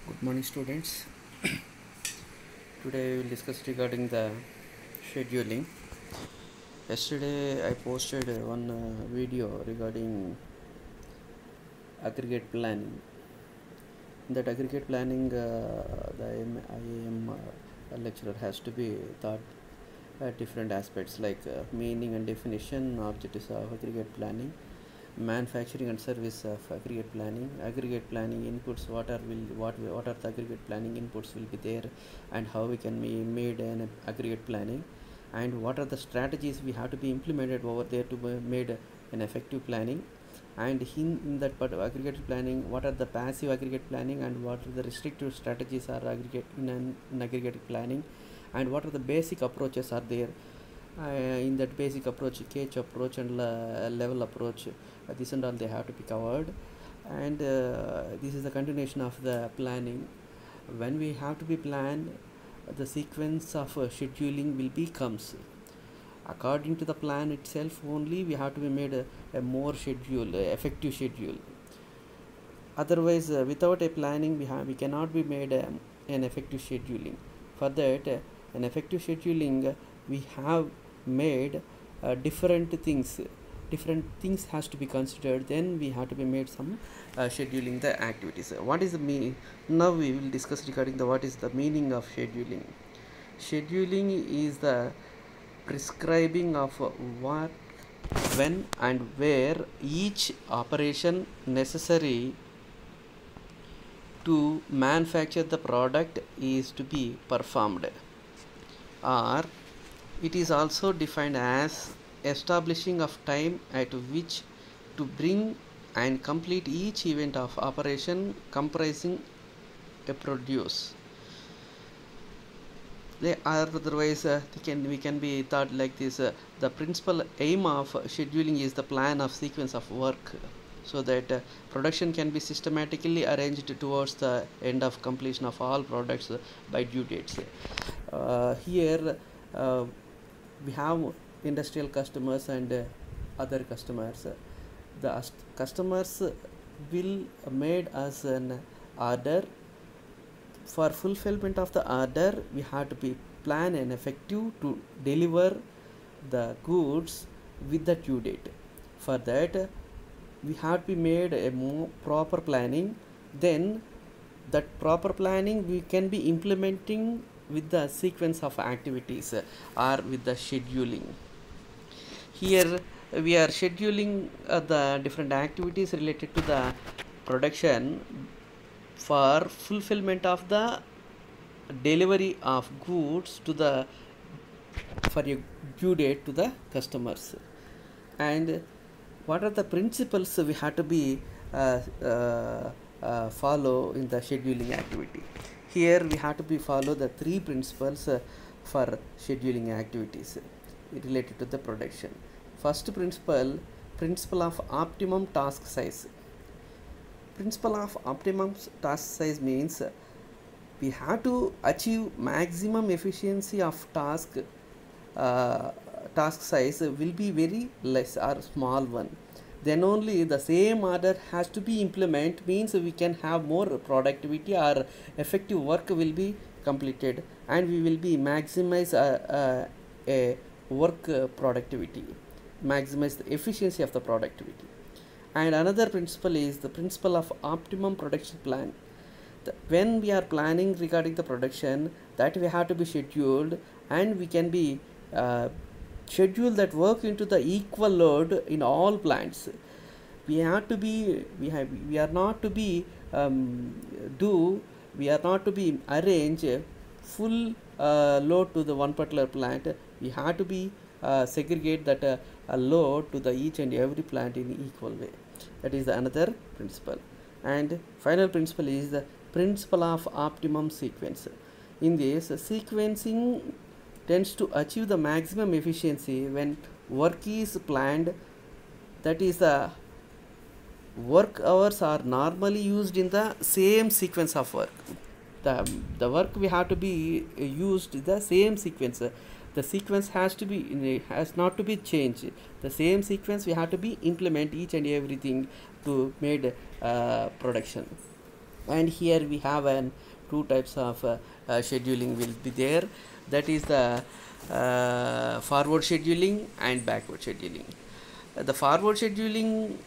Good morning, students. Today we will discuss regarding the scheduling. Yesterday I posted one video regarding aggregate planning. In that aggregate planning, the IAM lecturer has to be taught different aspects like meaning and definition, objectives of aggregate planning, manufacturing and service of aggregate planning inputs, what are the aggregate planning inputs will be there, and how we can be made an aggregate planning, and what are the strategies we have to be implemented over there to be made an effective planning. And in that part of aggregate planning, what are the passive aggregate planning and what are the restrictive strategies are aggregate in aggregate planning, and what are the basic approaches are there. In that basic approach, cage approach and level approach, this and all they have to be covered. And this is the continuation of the planning. When we have to be planned, the sequence of scheduling will be comes according to the plan itself. Only we have to be made a more schedule, effective schedule. Otherwise, without a planning, we cannot be made an effective scheduling. For that, an effective scheduling, we have made different things has to be considered. Then we have to be made some scheduling the activities. What is the meaning? Now we will discuss regarding the what is the meaning of scheduling. Scheduling is the prescribing of what, when and where each operation necessary to manufacture the product is to be performed, or it is also defined as establishing of time at which to bring and complete each event of operation comprising a produce. They are otherwise we can be thought like this. The principal aim of scheduling is the plan of sequence of work, so that production can be systematically arranged towards the end of completion of all products by due dates. Here we have industrial customers and other customers. The customers will made us an order. For fulfillment of the order, we have to be plan and effective to deliver the goods with the due date. For that, we have to be made a more proper planning. Then that proper planning we can be implementing with the sequence of activities or with the scheduling. Here we are scheduling the different activities related to the production for fulfillment of the delivery of goods to the for a due date to the customers. And what are the principles we have to be follow in the scheduling activity? Here we have to be follow the three principles for scheduling activities related to the production. First principle of optimum task size. Principle of optimum task size means we have to achieve maximum efficiency of task size will be very less or small one. Then only the same order has to be implemented, means we can have more productivity or effective work will be completed, and we will be maximize a work productivity, maximize the efficiency of the productivity. And another principle is the principle of optimum production plan. When we are planning regarding the production, that we have to be scheduled, and we can be schedule that work into the equal load in all plants. We are not to be arrange full load to the one particular plant. We have to be segregate that load to the each and every plant in equal way. That is another principle. And final principle is the principle of optimum sequence. In this, sequencing tends to achieve the maximum efficiency when work is planned. That is, the work hours are normally used in the same sequence of work. The work we have to be used the same sequence. The sequence has not to be changed. The same sequence we have to be implement each and everything to made production. And here we have two types of scheduling will be there, that is the forward scheduling and backward scheduling. The forward scheduling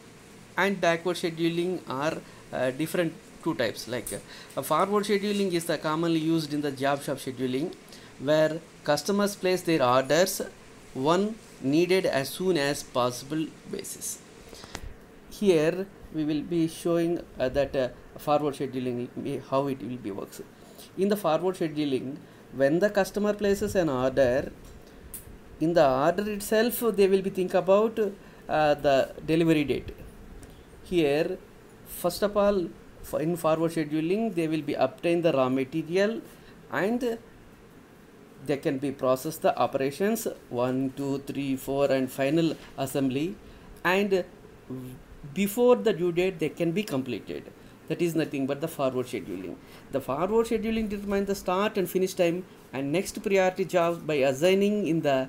and backward scheduling are different two types. Like forward scheduling is the commonly used in the job shop scheduling, where customers place their orders one needed as soon as possible basis. Here we will be showing that forward scheduling how it will be works. In the forward scheduling, when the customer places an order, in the order itself they will be think about the delivery date. Here first of all, in forward scheduling they will be obtain the raw material, and they can be process the operations 1 2 3 4 and final assembly, and before the due date they can be completed. That is nothing but the forward scheduling. The forward scheduling determines the start and finish time and next priority jobs by assigning in the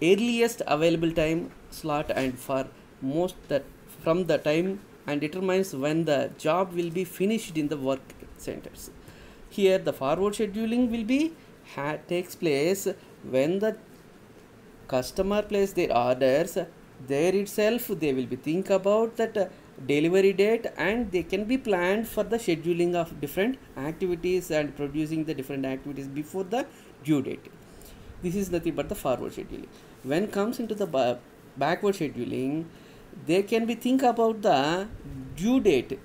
earliest available time slot and for most that from the time, and determines when the job will be finished in the work centers. Here the forward scheduling will be takes place when the customer place their orders, there itself they will be think about that delivery date, and they can be planned for the scheduling of different activities and producing the different activities before the due date. This is nothing but the forward scheduling. When comes into the backward scheduling, they can be think about the due date.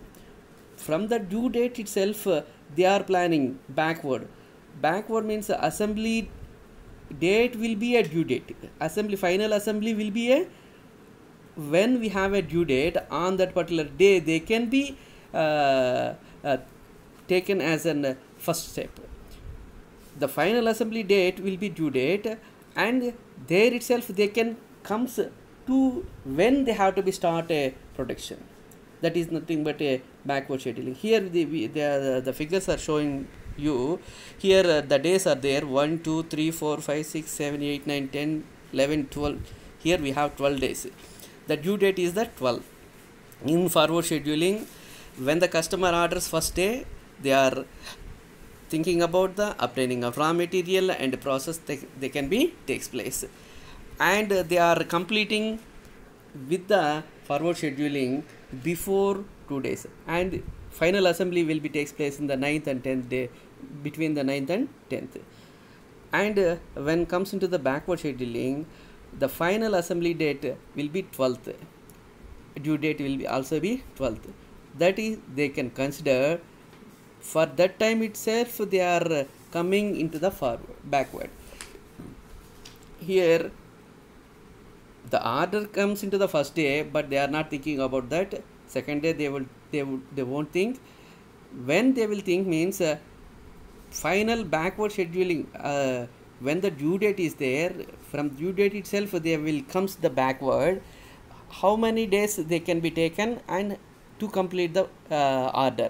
From the due date itself they are planning backward. Backward means assembly date will be a due date. Assembly, final assembly will be a, when we have a due date on that particular day, they can be taken as an first step. The final assembly date will be due date, and there itself they can comes to when they have to be start a production. That is nothing but a backward scheduling. Here the figures are showing you. Here the days are there 1 2 3 4 5 6 7 8 9 10 11 12. Here we have 12 days. The due date is the 12. In forward scheduling, when the customer orders first day, they are thinking about the obtaining of raw material and process they can be takes place, and they are completing with the forward scheduling before 2 days, and final assembly will be takes place in the 9th and 10th day, between the 9th and 10th. And when comes into the backward scheduling, the final assembly date will be 12th, due date will be also be 12th. That is, they can consider for that time itself they are coming into the backward. Here the order comes into the first day, but they are not thinking about that. Second day they won't think. When they will think means final backward scheduling, when the due date is there, from due date itself they will comes the backward, how many days they can be taken and to complete the order.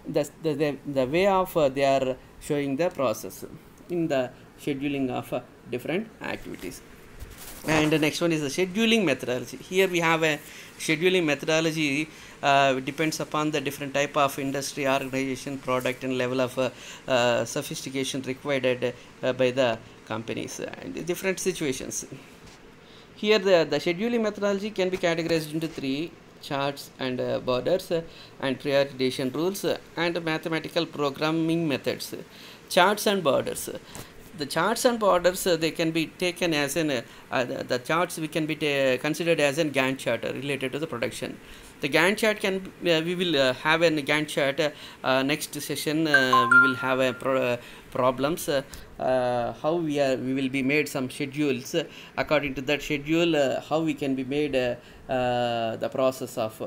The way of they are showing the process in the scheduling of different activities. And the next one is the scheduling methodology. Here we have a scheduling methodology depends upon the different type of industry, organization, product and level of sophistication required by the companies and different situations. Here the scheduling methodology can be categorized into 3: charts and borders, and prioritization rules, and mathematical programming methods. Charts and borders. The charts and borders they can be taken as an the charts we can be considered as a Gantt chart related to the production. The Gantt chart can we will have a Gantt chart next session. We will have a problems how we will be made some schedules. According to that schedule, how we can be made the process of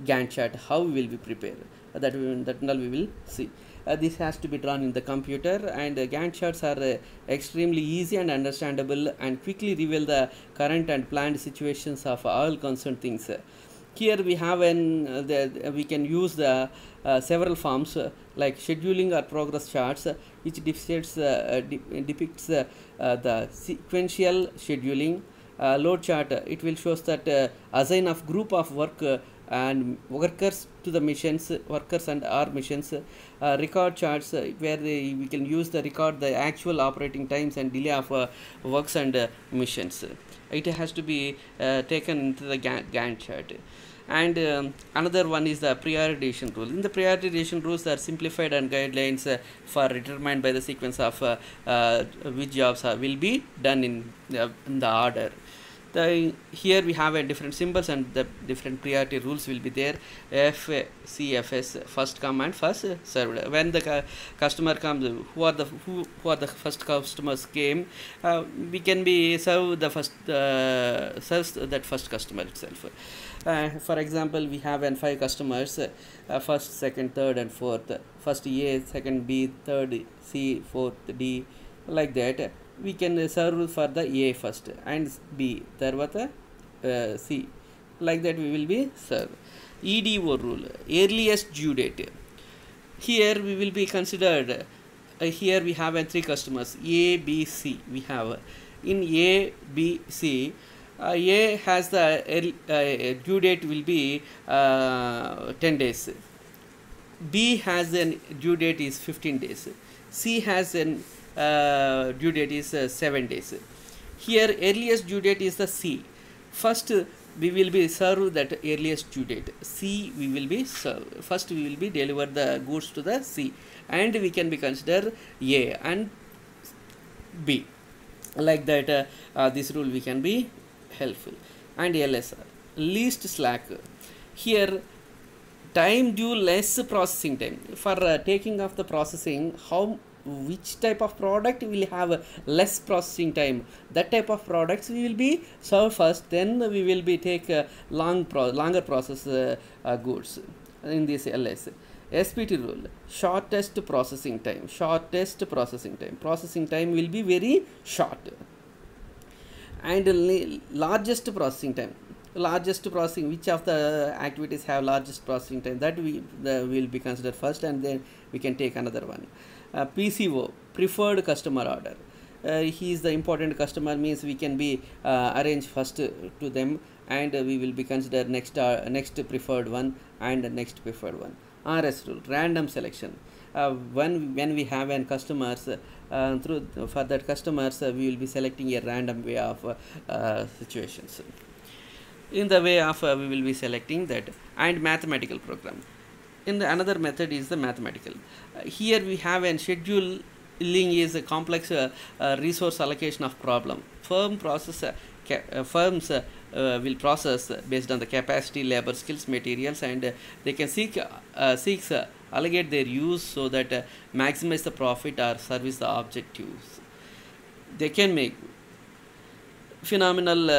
Gantt chart, how we will be prepared. That we will see. This has to be drawn in the computer, and Gantt charts are extremely easy and understandable and quickly reveal the current and planned situations of all concerned things. Here we have we can use the several forms like scheduling or progress charts, which depicts the sequential scheduling. Load chart, it will shows that assign of group of work and workers to the missions, workers and our missions, record charts where we can use the record the actual operating times and delay of works and missions. It has to be taken into the Gantt chart. And another one is the prioritization rule. In the prioritization rules, there are simplified and guidelines for determined by the sequence of which jobs will be done in the order. Here we have a different symbols and the different priority rules will be there. FCFS, first come and first served. When the customer comes, who are the first customers came, we can be serve the first serves that first customer itself. For example, we have 5 customers, first, second, third and fourth. First A, second B, third C, fourth D, like that. We can serve for the A first and B, తర్వాత C, like that we will be served. EDO rule, earliest due date. Here we will be considered, here we have 3 customers, A, B, C. We have in A, B, C, A has the due date will be 10 days. B has an due date is 15 days. C has an due date is 7 days. Here earliest due date is the C. First we will be served that earliest due date. C we will be served. First we will be deliver the goods to the C, and we can be consider A and B. Like that this rule we can be helpful. And LSR, least slack. Here time due less processing time. For taking of the processing, which type of product will have less processing time, that type of products we will be served first, then we will be take longer process goods in this LS. SPT rule, shortest processing time. Processing time will be very short. And largest processing time. Which of the activities have largest processing time, that will be considered first, and then we can take another one. PCO, preferred customer order. He is the important customer, means we can be arrange first to them, and we will be consider next preferred one and next preferred one. RS rule, random selection. When we have an customers, for that customers we will be selecting a random way of situations. In the way of we will be selecting that. And mathematical program. In the another method is the mathematical. Here we have an scheduling is a complex resource allocation of problem. Firms will process based on the capacity, labor, skills, materials, and they can seek allocate their use so that maximize the profit or service the objectives. They can make phenomenal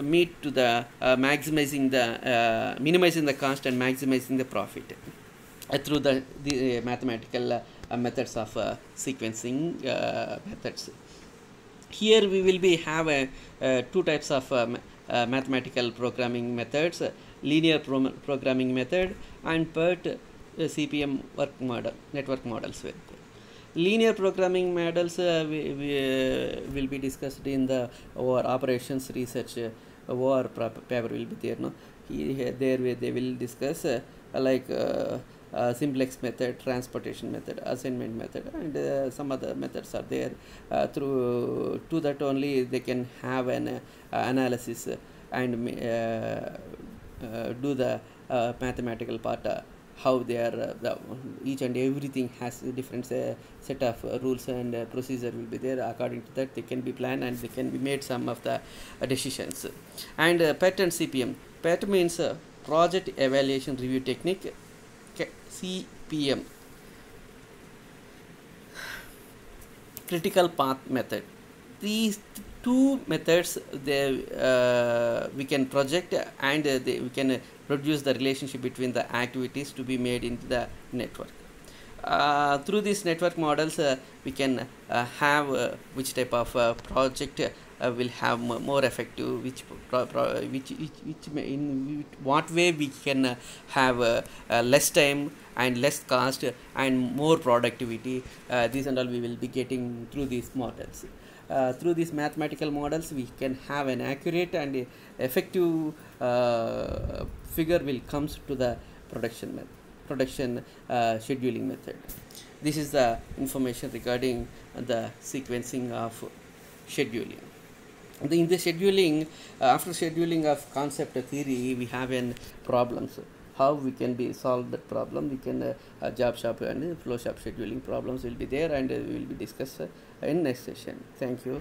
meet to the minimizing the cost and maximizing the profit through the mathematical methods of sequencing methods. Here we will be have 2 types of mathematical programming methods, linear programming method and PERT CPM network models. With linear programming models will be discussed in the operations research paper will be there. No, there they will discuss like simplex method, transportation method, assignment method, and some other methods are there. Through to that only they can have an analysis and do the mathematical part. How they are each and everything has a different set of rules and procedure will be there. According to that they can be planned and they can be made some of the decisions. And PET and CPM. PET means project evaluation review technique. CPM, critical path method. These 2 methods we can project and we can produce the relationship between the activities to be made into the network. Through these network models we can have which type of project will have more effective, which in what way we can have less time and less cost and more productivity. These and all we will be getting through these models. Through these mathematical models we can have an accurate and effective figure will comes to the production scheduling method. This is the information regarding the sequencing of scheduling. In the scheduling, after scheduling of concept theory, we have an problems. How we can be solve that problem? We can job shop and flow shop scheduling problems will be there, and we will be discussed in next session. Thank you.